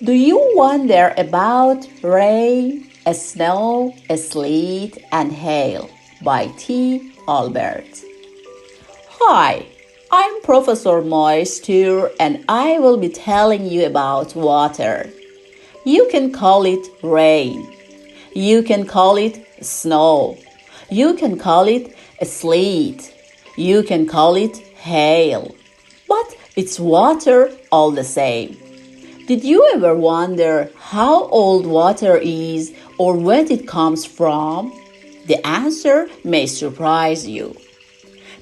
Do you wonder about rain, snow, sleet, and hail by T.Albert? Hi, I'm Professor Moisture and I will be telling you about water. You can call it rain. You can call it snow. You can call it sleet. You can call it hail. But it's water all the same. Did you ever wonder how old water is or where it comes from? The answer may surprise you.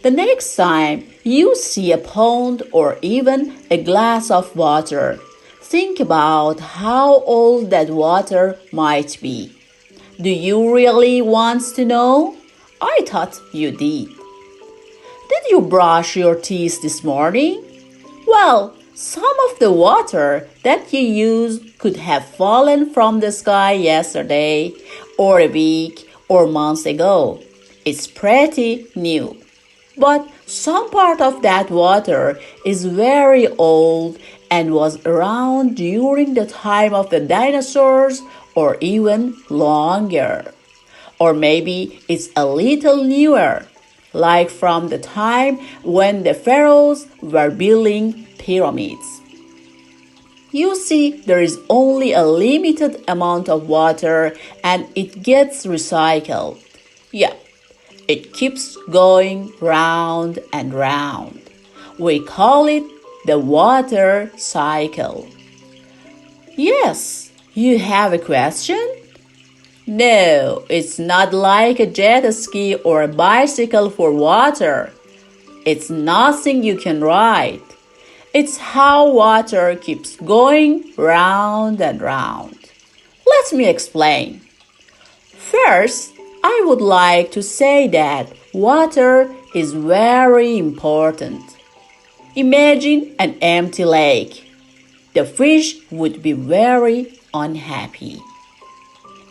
The next time you see a pond or even a glass of water, think about how old that water might be. Do you really want to know? I thought you did. Did you brush your teeth this morning? Well, some of the water that you used could have fallen from the sky yesterday, or a week, or months ago. It's pretty new. But some part of that water is very old and was around during the time of the dinosaurs or even longer. Or maybe it's a little newer, like from the time when the pharaohs were building pyramids. You see, there is only a limited amount of water and it gets recycled. Yeah, it keeps going round and round. We call it the water cycle. Yes, you have a question? No, it's not like a jet ski or a bicycle for water. It's nothing you can ride. It's how water keeps going round and round. Let me explain. First, I would like to say that water is very important. Imagine an empty lake. The fish would be very unhappy.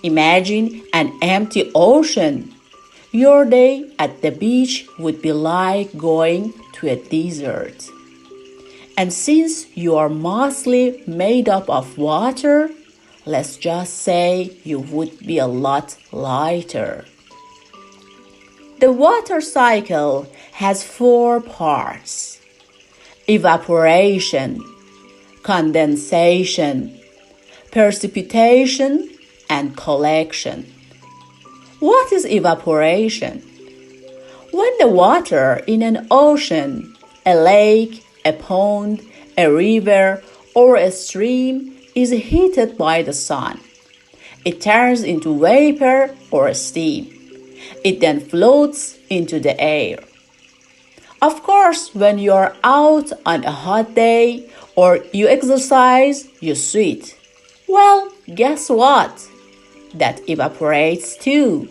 Imagine an empty ocean. Your day at the beach would be like going to a desert. And since you are mostly made up of water, let's just say you would be a lot lighter. The water cycle has 4 parts: evaporation, condensation, precipitation, and collection. What is evaporation? When the water in an ocean, a lake, a pond, a river, or a stream is heated by the sun, it turns into vapor or steam. It then floats into the air. Of course, when you are out on a hot day or you exercise, you sweat. Well, guess what? That evaporates too.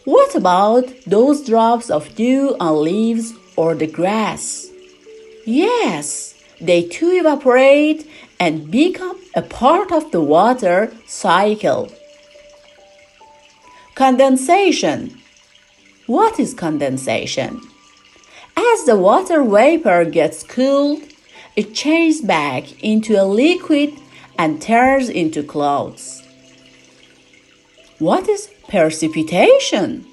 What about those drops of dew on leaves or the grass? Yes, they too evaporate and become a part of the water cycle. Condensation. What is condensation? As the water vapor gets cooled, it changes back into a liquid and turns into clouds. What is precipitation?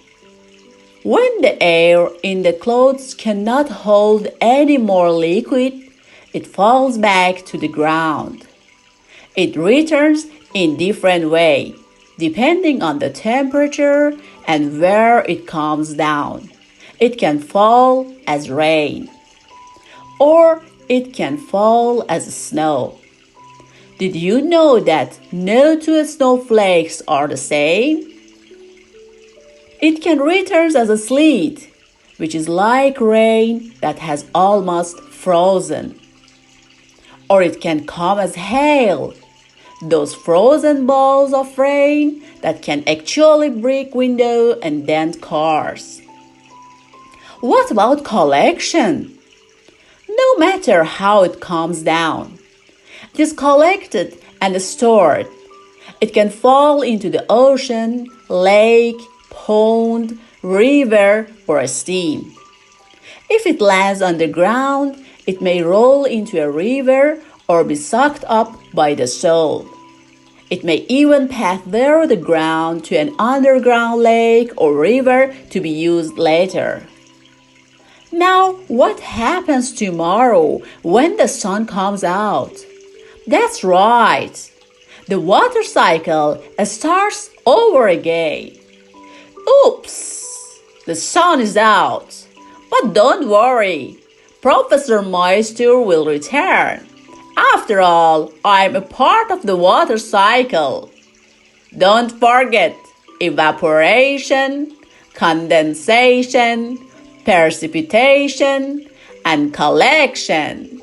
When the air in the clouds cannot hold any more liquid, it falls back to the ground. It returns in different ways, depending on the temperature and where it comes down. It can fall as rain, or it can fall as snow. Did you know that no 2 snowflakes are the same? It can return as a sleet, which is like rain that has almost frozen. Or it can come as hail, those frozen balls of rain that can actually break windows and dent cars. What about collection? No matter how it comes down, it is collected and stored. It can fall into the ocean, lake, pond, river, or a stream. If it lands on the ground, it may roll into a river or be sucked up by the soil. It may even pass through the ground to an underground lake or river to be used later. Now, what happens tomorrow when the sun comes out? That's right. The water cycle starts over again. Oops! The sun is out. But don't worry. Professor Moisture will return. After all, I'm a part of the water cycle. Don't forget evaporation, condensation, precipitation, and collection.